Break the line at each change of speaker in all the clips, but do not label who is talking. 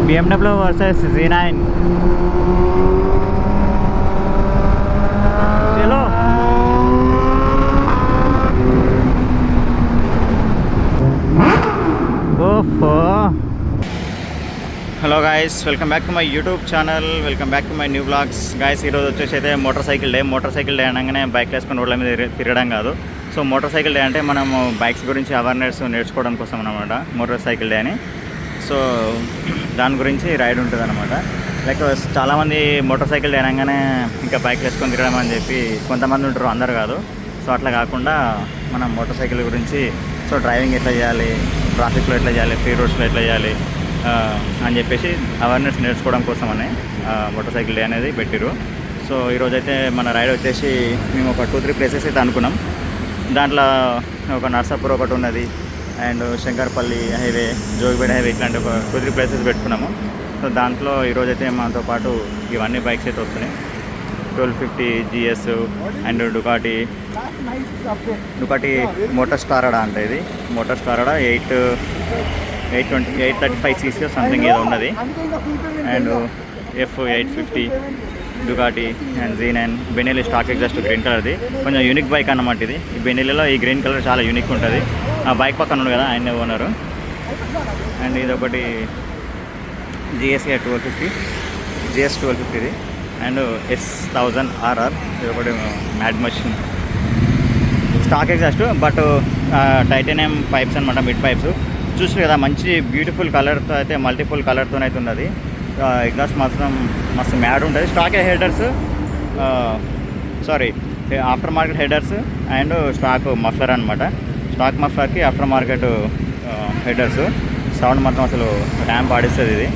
BMW versus Z9. చలో ఓఫో. Hello guys, welcome back to my YouTube channel, welcome back to my new vlogs. Guys, ఈరోజు వచ్చేసి అయితే motorcycle day అనగానే bike వేసుకొని రోడ్ల మీద తిరగడం కాదు. సో మోటార్ సైకిల్ డే అంటే మనము బైక్స్ గురించి అవేర్నెస్ నేర్చుకోవడం కోసం అనమాట మోటార్ సైకిల్ డే అని. సో దాని గురించి రైడ్ ఉంటుంది అనమాట. లైక్ చాలామంది మోటార్ సైకిల్ డే అనగానే ఇంకా బైక్ వేసుకొని తిరగడం అని చెప్పి కొంతమంది ఉంటారు, అందరు కాదు. సో అట్లా కాకుండా మనం మోటార్ సైకిల్ గురించి, సో డ్రైవింగ్ ఎట్లా చేయాలి, ట్రాఫిక్లో ఎట్లా చేయాలి, ఫ్రీ రోడ్స్లో ఎట్లా చేయాలి అని చెప్పేసి అవేర్నెస్ నేర్చుకోవడం కోసమని మోటార్ సైకిల్ డే అనేది పెట్టిరు. సో ఈరోజైతే మన రైడ్ వచ్చేసి మేము ఒక 2-3 ప్లేసెస్ అయితే అనుకున్నాం. దాంట్లో ఒక నర్సాపూర్ ఒకటి ఉన్నది, అండ్ శంకర్పల్లి హైవే, జోగిపేట హైవే, ఇట్లాంటి ఒక 2-3 ప్లేసెస్ పెట్టుకున్నాము. సో దాంట్లో ఈరోజైతే మనతో పాటు ఇవన్నీ బైక్స్ అయితే వస్తున్నాయి. 1250 GS అండ్ డుకాటి మోటార్ స్టారడా అంటే ఇది మోటార్ స్టారడా 835cc సంథింగ్ ఏదో ఉన్నది. And F850 Ducati and Z9 Benelli stock exhaust green కలర్ది, కొంచెం యూనిక్ బైక్ అన్నమాట ఇది. ఈ బెనెలీలో ఈ గ్రీన్ కలర్ చాలా యూనిక్ ఉంటుంది. ఆ బైక్ పక్కన ఉంది కదా, ఆయనే ఓనరు. అండ్ ఇది ఒకటి GS 1250 ఇది. అండ్ S1000RR ఇది ఒకటి mad machine stock exhaust, but titanium pipes అనమాట, మిడ్ పైప్స్. చూసారు కదా, మంచి బ్యూటిఫుల్ కలర్తో అయితే, మల్టిపుల్ కలర్తో అయితే ఉన్నది. ఎగ్జాస్ట్ మాత్రం మస్తు మ్యాడ్ ఉంటుంది. Stock headers, after market headers and stock muffler అనమాట. స్టాక్ మఫ్లర్కి ఆఫ్టర్ మార్కెట్ హెడర్స్. సౌండ్ మాత్రం అసలు ర్యాంప్ ఆడిస్తుంది. ఇది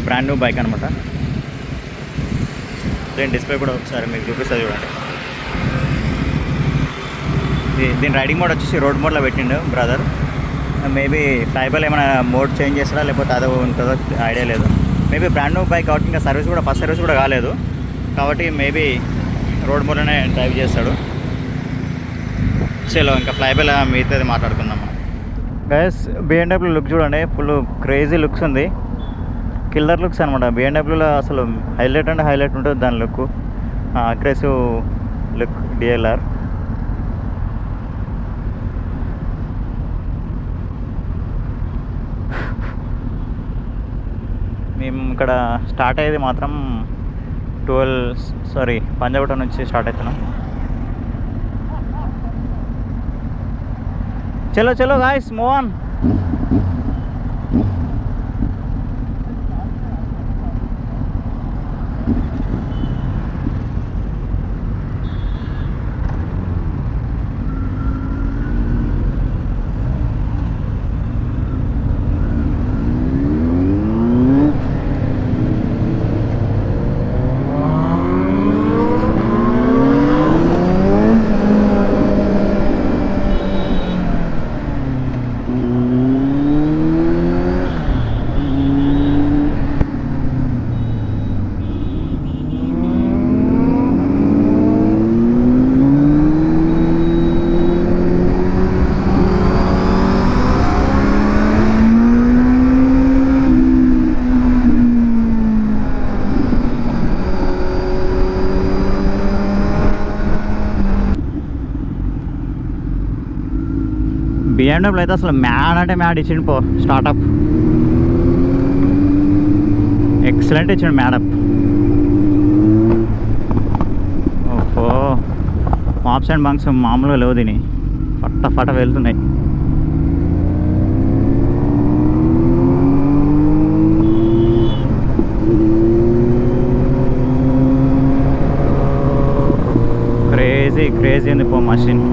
బ్రాండ్ న్యూ బైక్ అనమాట. దీని డిస్ప్లే కూడా ఒకసారి మీకు చూపిస్తుంది చూడండి. దీని రైడింగ్ మోడ్ వచ్చేసి రోడ్ మోడ్లో పెట్టిండు బ్రదర్. మేబీ ఫ్లైబల్ ఏమైనా మోడ్ చేంజ్ చేస్తాడా లేకపోతే అదో ఉంటుందో ఐడియా లేదు. మేబీ బ్రాండ్ న్యూ బైక్ కాబట్టి ఇంకా ఫస్ట్ సర్వీస్ కూడా కాలేదు కాబట్టి మేబీ రోడ్ మోడ్లోనే డ్రైవ్ చేస్తాడు. చలో ఇంకా ఫ్లైబల్ మిగతాది మాట్లాడుకుందాం. గైస్, BMW లుక్ చూడండి, ఫుల్ క్రేజీ లుక్స్ ఉంది. కిల్లర్ లుక్స్ అనమాట. BMWలో అసలు హైలైట్ అంటే హైలైట్ ఉంటుంది దాని లుక్. Aggressive look DLR. మేము ఇక్కడ స్టార్ట్ అయ్యేది మాత్రం పంజాగుట్ట నుంచి స్టార్ట్ అవుతున్నాం. చలో గాయ్స్, మూవ్ ఆన్. BMW అయితే అసలు మ్యాడ్ అంటే మ్యాడ్ ఇచ్చిండు పో. స్టార్టప్ ఎక్సలెంట్ ఇచ్చిండు మ్యాడప్. ఓహో, మాప్స్ అండ్ బంక్స్ మామూలుగా లేవు, దీని ఫట వెళ్తున్నాయి. క్రేజీ ఉంది పో మషిన్.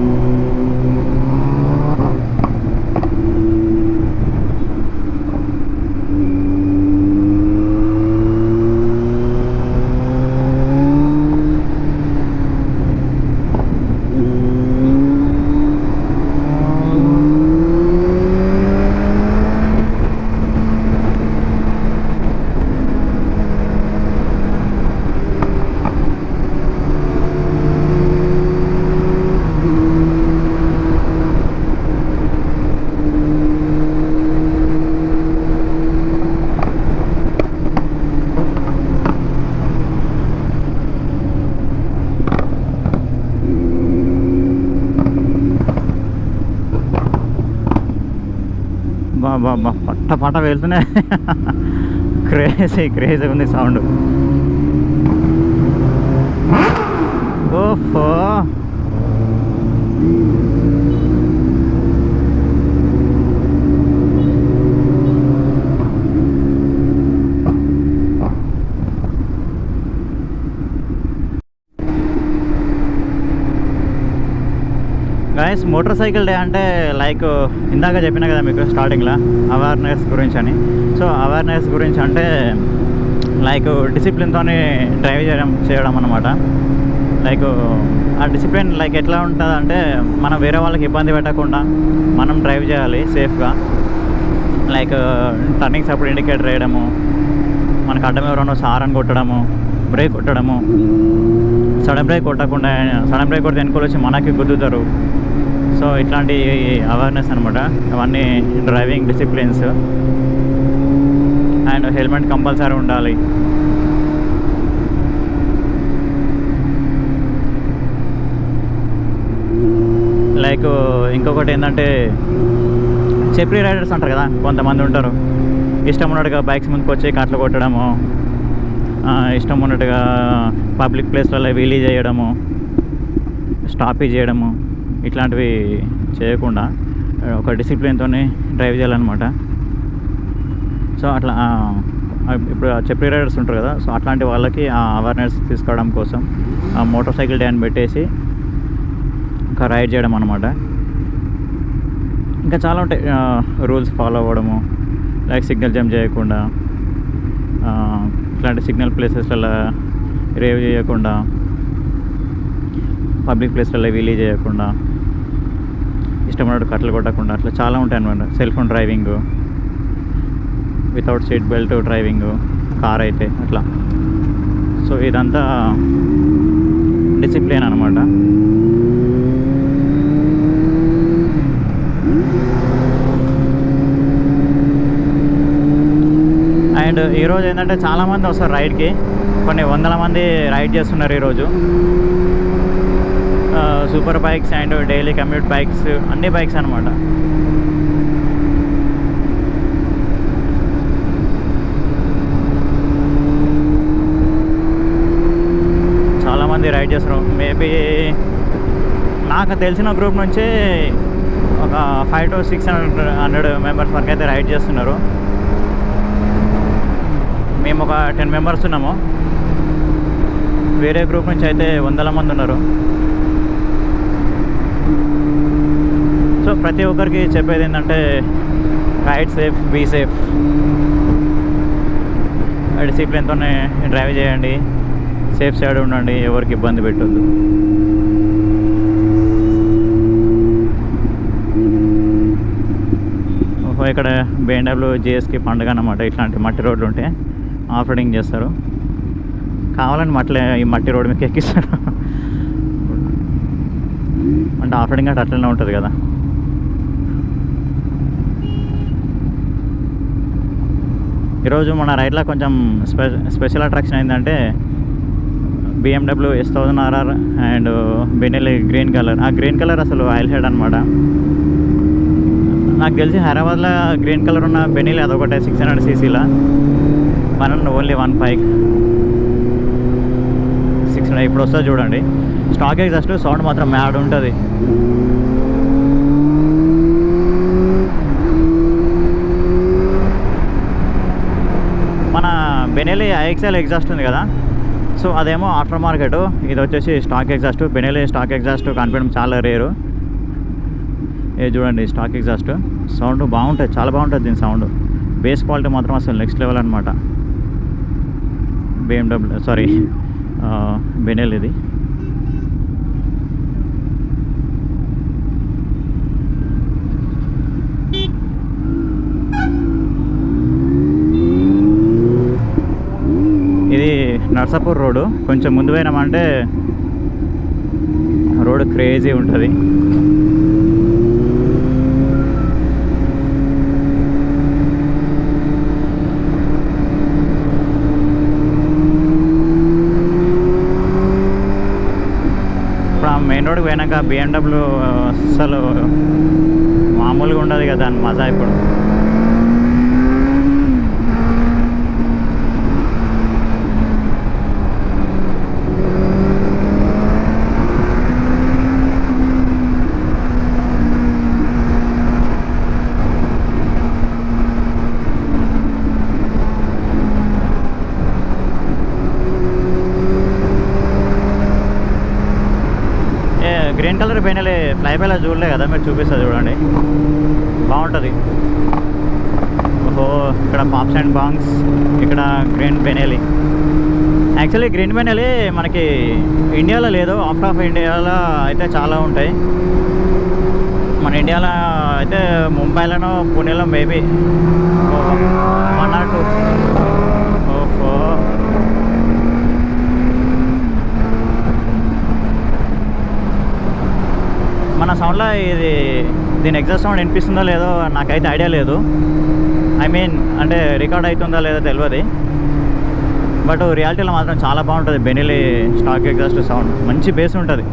బాబా పట్ట పట్ట వెళ్తున్నాయి. క్రేజీ ఉంది సౌండ్. ఓహో గైస్, మోటార్ సైకిల్ డే అంటే లైక్ ఇందాక చెప్పినా కదా మీకు స్టార్టింగ్లో అవేర్నెస్ గురించి అని. సో అవేర్నెస్ గురించి అంటే లైక్ డిసిప్లిన్తో డ్రైవ్ చేయడం అన్నమాట. లైక్ ఆ డిసిప్లిన్ లైక్ ఎట్లా ఉంటుంది అంటే మనం వేరే వాళ్ళకి ఇబ్బంది పెట్టకుండా మనం డ్రైవ్ చేయాలి సేఫ్గా. లైక్ టర్నింగ్స్ అప్పుడు ఇండికేటర్ వేయడము, మనకు అడ్డం ఎవరైనా సారని కొట్టడము, బ్రేక్ కొట్టడము, సడన్ బ్రేక్ కొట్టకుండా సడన్ బ్రేక్ కొడితే వెనుకోలు వచ్చి మనకి గుద్దుతారు. సో ఇట్లాంటి అవేర్నెస్ అనమాట అవన్నీ driving disciplines. And helmet compulsory ఉండాలి. లైక్ ఇంకొకటి ఏంటంటే చెప్రీ రైడర్స్ అంటారు కదా, కొంతమంది ఉంటారు ఇష్టం ఉన్నట్టుగా బైక్స్ ముందుకు వచ్చి కట్లు కొట్టడము, ఇష్టం ఉన్నట్టుగా పబ్లిక్ ప్లేస్లలో వీలీ చేయడము, స్టాపేజ్ చేయడము, ఇట్లాంటివి చేయకుండా ఒక డిసిప్లిన్తో డ్రైవ్ చేయాలన్నమాట. సో అట్లా ఇప్పుడు చెప్రీ రైడర్స్ ఉంటారు కదా, సో అట్లాంటి వాళ్ళకి ఆ అవేర్నెస్ తీసుకోవడం కోసం ఆ మోటార్ సైకిల్ డే అని పెట్టేసి ఇంకా రైడ్ చేయడం అనమాట. ఇంకా చాలా ఉంటాయి రూల్స్ ఫాలో అవ్వడము, లైక్ సిగ్నల్ జంప్ చేయకుండా, ఇట్లాంటి సిగ్నల్ ప్లేసెస్లలో రేవ్ చేయకుండా, పబ్లిక్ ప్లేస్లలో వీలీ చేయకుండా, ఇష్టమైనట్టు కట్టలు కొట్టకుండా, అట్లా చాలా ఉంటాయి అన్నమాట. Cell phone driving, without seat belt driving car అయితే అట్లా. సో ఇదంతా డిసిప్లిన్ అనమాట. అండ్ ఈరోజు ఏంటంటే చాలామంది వస్తారు రైడ్కి, కొన్ని వందల మంది రైడ్ చేస్తున్నారు ఈరోజు. Super bikes and daily commute bikes, అన్ని బైక్స్ అనమాట. చాలామంది రైడ్ చేస్తారు. మేబీ నాకు తెలిసిన గ్రూప్ నుంచి ఒక 500 to 600 మెంబర్స్ వరకు అయితే రైడ్ చేస్తున్నారు. మేము ఒక 10 మెంబర్స్ ఉన్నాము. వేరే గ్రూప్ నుంచి అయితే వందల మంది ఉన్నారు. సో ప్రతి ఒక్కరికి చెప్పేది ఏంటంటే రైడ్ సేఫ్, బీ సేఫ్, డిసిప్లిన్తోనే డ్రైవ్ చేయండి, సేఫ్ సైడ్ ఉండండి, ఎవరికి ఇబ్బంది పెట్టొద్దు. ఇక్కడ BMW GSకి పండుగ అన్నమాట. ఇట్లాంటి మట్టి రోడ్లు ఉంటే ఆఫ్ రోడింగ్ చేస్తారు. కావాలని ఈ మట్టి రోడ్డు మీకు ఎక్కిస్తారు. అంటే ఆఫ్ రోడింగ్ అంటే అట్లనే ఉంటుంది కదా. ఈరోజు మన రైడ్లో కొంచెం స్పెషల్ అట్రాక్షన్ ఏంటంటే BMW S1000RR and Benelli green colour. ఆ గ్రీన్ కలర్ అసలు ఆయిల్ హెడ్ అనమాట. నాకు తెలిసి హైదరాబాద్లో గ్రీన్ కలర్ ఉన్న బెనెలీ అదొకటే 600cc. Only 1 bike 600. ఇప్పుడు వస్తుంది చూడండి, స్టాక్ ఎగ్జాస్ట్ సౌండ్ మాత్రం మ్యాడ్ ఉంటుంది. మన బెనెలీ IXL ఎగ్జాస్ట్ ఉంది కదా, సో అదేమో ఆఫ్టర్ మార్కెట్, ఇది వచ్చేసి stock exhaust. Benelli stock exhaust కనిపించడం చాలా రేరు. ఇది చూడండి స్టాక్ ఎగ్జాస్ట్, సౌండ్ బాగుంటుంది, చాలా బాగుంటుంది దీని సౌండ్. బేస్ క్వాలిటీ మాత్రం అసలు నెక్స్ట్ లెవెల్ అనమాట. బెనెలీది. ఇది నర్సాపూర్ రోడ్డు. కొంచెం ముందు పోయినామంటే రోడ్ క్రేజీ ఉంటుంది. మెయిన్ రోడ్కి పోయినాక BMW అసలు మామూలుగా ఉండదు కదా దాని మజా. ఇప్పుడు లైవ్ ఎలా చూడలే కదా, మీరు చూపిస్తా చూడండి, బాగుంటుంది. ఓహో, ఇక్కడ పాప్స్ అండ్ బాంగ్స్, ఇక్కడ గ్రీన్ బెనెలి. యాక్చువల్లీ గ్రీన్ బెనెలి మనకి ఇండియాలో లేదు, ఆఫ్ ఇండియాలో అయితే చాలా ఉంటాయి. మన ఇండియాలో అయితే ముంబైలోనో పూణేలో మేబీ 1 or 2. ఓహో, మన సౌండ్లో ఇది దీని ఎగ్జాస్ట్ సౌండ్ వినిపిస్తుందో లేదో నాకైతే ఐడియా లేదు. ఐ మీన్ అంటే రికార్డ్ అవుతుందో లేదో తెలియదు, బట్ రియాలిటీలో మాత్రం చాలా బాగుంటుంది. బెనెలి స్టాక్ ఎగ్జాస్ట్ సౌండ్ మంచి బేస్ ఉంటుంది.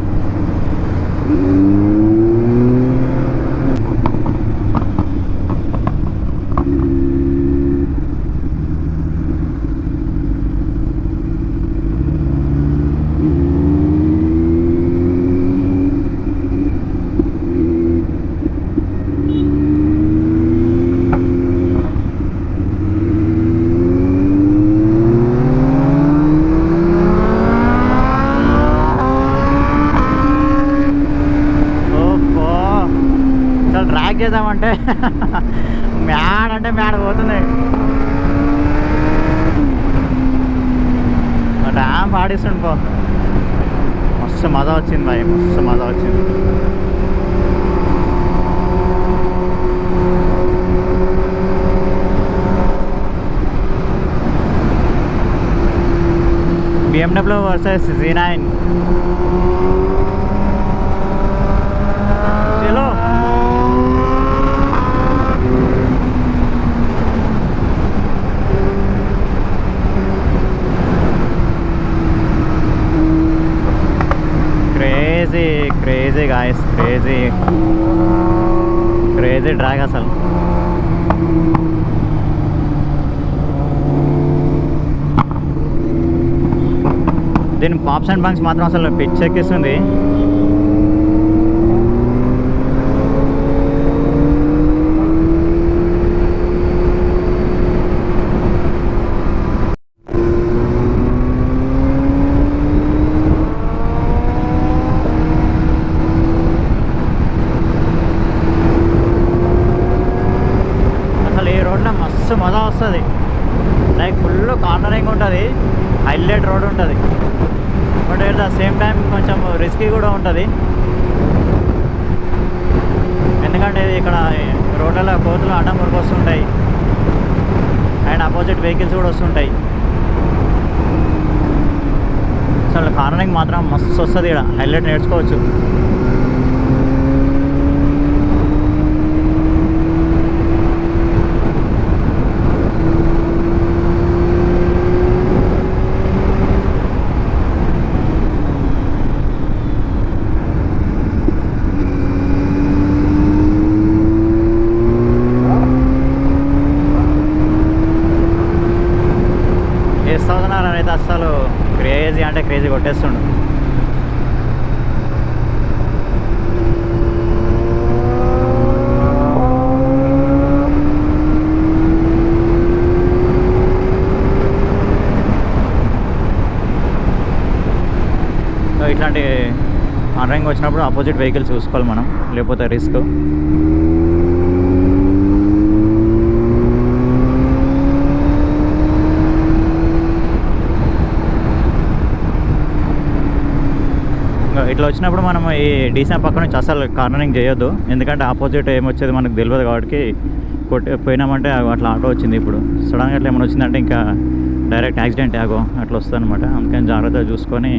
డ్రాగ్ చేద్దామంటే మ్యాడ్ అంటే మ్యాడ్ పోతుంది. డ్యామ్ పాడిస్తుండు పో, మస్తు మజా వచ్చింది భాయ్, మస్తు మజా వచ్చింది. BMW versus Z9. చలో క్రేజీ గాయస్, క్రేజీ డ్రాగ్ అసలు. దీని పాప్స్ అండ్ బాంగ్స్ మాత్రం అసలు పిచ్చెక్కిస్తుంది. మస్తు మజా వస్తుంది, లైక్ ఫుల్ కార్నరింగ్ ఉంటుంది, హైలైట్ రోడ్ ఉంటుంది, but at the same time కొంచెం రిస్కీ కూడా ఉంటుంది. ఎందుకంటే ఇక్కడ రోడ్లలో కోతులు అడ్డం వరకు వస్తుంటాయి అండ్ అపోజిట్ వెహికల్స్ కూడా వస్తుంటాయి. అసలు కార్నరింగ్ మాత్రం మస్తు వస్తుంది, ఇక్కడ హైలైట్ నేర్చుకోవచ్చు. అయితే అసలు క్రేజీ అంటే క్రేజీ కొట్టేస్తుండు. ఇట్లాంటి అన్రంగ్ వచ్చినప్పుడు ఆపోజిట్ వెహికల్ చూసుకోవాలి మనం, లేకపోతే రిస్క్. ఇట్లా వచ్చినప్పుడు మనం ఈ డీసెంట్ పక్క నుంచి అసలు కార్నరింగ్ చేయొద్దు, ఎందుకంటే ఆపోజిట్ ఏమొచ్చేది మనకు తెలియదు కాబట్టి పోయినామంటే అట్లా ఆటో వచ్చింది. ఇప్పుడు సడన్గా అట్లా ఏమైనా వచ్చిందంటే ఇంకా డైరెక్ట్ యాక్సిడెంట్ ఆగో అట్లా వస్తుంది అనమాట. అందుకని జాగ్రత్తగా చూసుకొని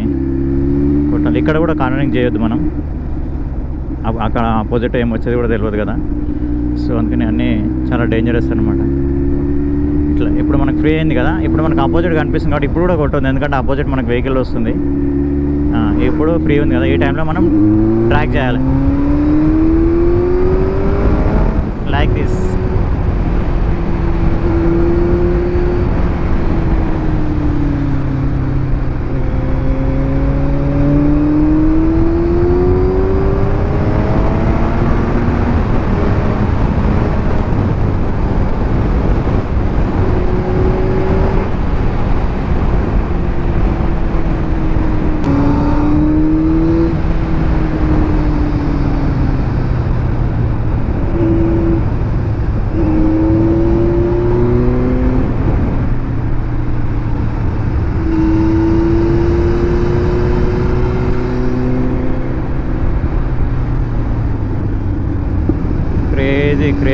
కొట్టాలి. ఇక్కడ కూడా కార్నరింగ్ చేయొద్దు మనం, అక్కడ ఆపోజిట్ ఏమొచ్చేది కూడా తెలియదు కదా. సో అందుకని అన్నీ చాలా డేంజరస్ అనమాట. ఇట్లా ఇప్పుడు మనకు ఫ్రీ అయింది కదా, ఇప్పుడు మనకు ఆపోజిట్ కనిపిస్తుంది కాబట్టి ఇప్పుడు కూడా కొట్టొద్దు, ఎందుకంటే ఆపోజిట్ మనకు వెహికల్ వస్తుంది. ఇప్పుడు ఫ్రీ ఉంది కదా, ఈ టైంలో మనం ట్రాక్ చేయాలి లైక్ దిస్.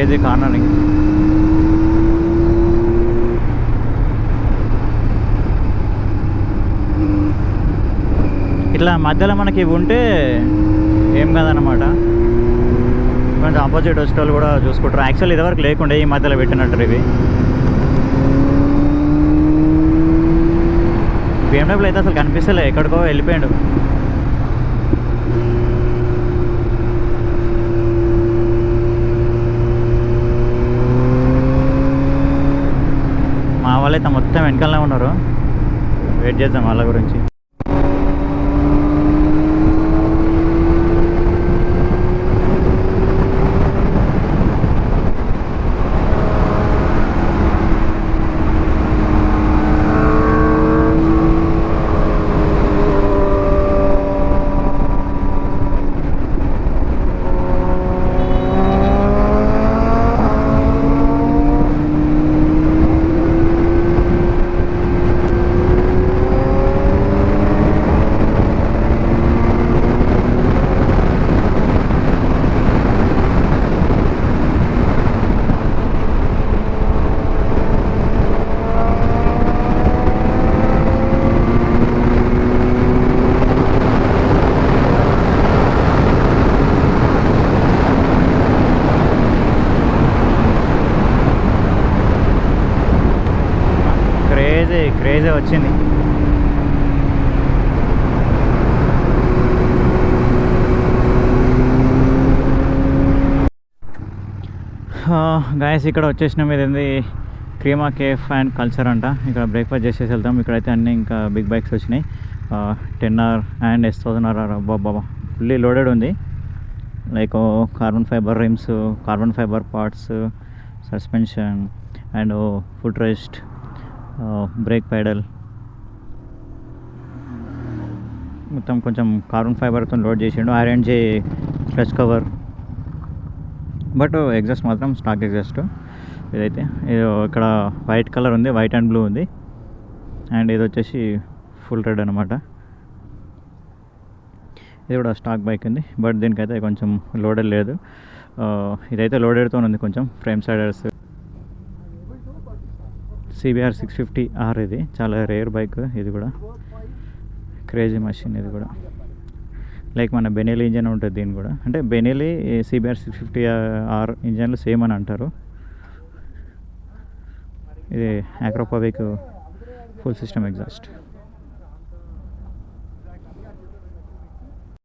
Crazy cornering. ఇట్లా మధ్యలో మనకి ఇవి ఉంటే ఏం కాదన్నమాట. కొంచెం ఆపోజిట్ వచ్చే వాళ్ళు కూడా చూసుకుంటారు. యాక్చువల్ ఇదివరకు లేకుండే, ఈ మధ్యలో పెట్టినట్టు ఇవి. BMW అయితే అసలు కనిపిస్తలే, ఎక్కడికో వెళ్ళిపోయాడు. మా వాళ్ళైతే మొత్తం వెనకాలనే ఉన్నారు. వెయిట్ చేద్దాం వాళ్ళ గురించి. క్రేజీ వచ్చింది. గాయస్ ఇక్కడ వచ్చేసినాం. ఇదేంది క్రీమా కేఫ్ అండ్ కల్చర్ అంట. ఇక్కడ బ్రేక్ఫాస్ట్ చేసేసి వెళ్తాం. ఇక్కడైతే అన్నీ ఇంకా బిగ్ బైక్స్ వచ్చినాయి. 10R అండ్ S1000R బాబా ఫుల్లీ లోడెడ్ ఉంది. Like carbon fibre rims, carbon fibre parts, suspension and foot rest, brake pedal మొత్తం కొంచెం కార్బన్ ఫైబర్తో లోడ్ చేసిండు. R&J clutch cover, but exhaust మాత్రం స్టాక్ ఎగ్జాస్ట్. ఇదైతే ఇక్కడ వైట్ కలర్ ఉంది, వైట్ అండ్ బ్లూ ఉంది. అండ్ ఇది వచ్చేసి ఫుల్ రెడ్ అనమాట. ఇది కూడా స్టాక్ బైక్ ఉంది, బట్ దీనికైతే కొంచెం లోడెడ్ లేదు. ఇదైతే లోడెడ్తో ఉంది కొంచెం. Frame sliders, CBR 650R. ఇది చాలా రేర్ బైక్. ఇది కూడా క్రేజీ మషిన్. ఇది కూడా లైక్ మన బెనెలీ ఇంజన్ ఉంటుంది దీని కూడా. అంటే బెనెలీ CBR 650R ఇంజన్లు సేమ్ అని అంటారు. ఇది అక్రోపోవిక్ ఫుల్ సిస్టమ్ ఎగ్జాస్ట్.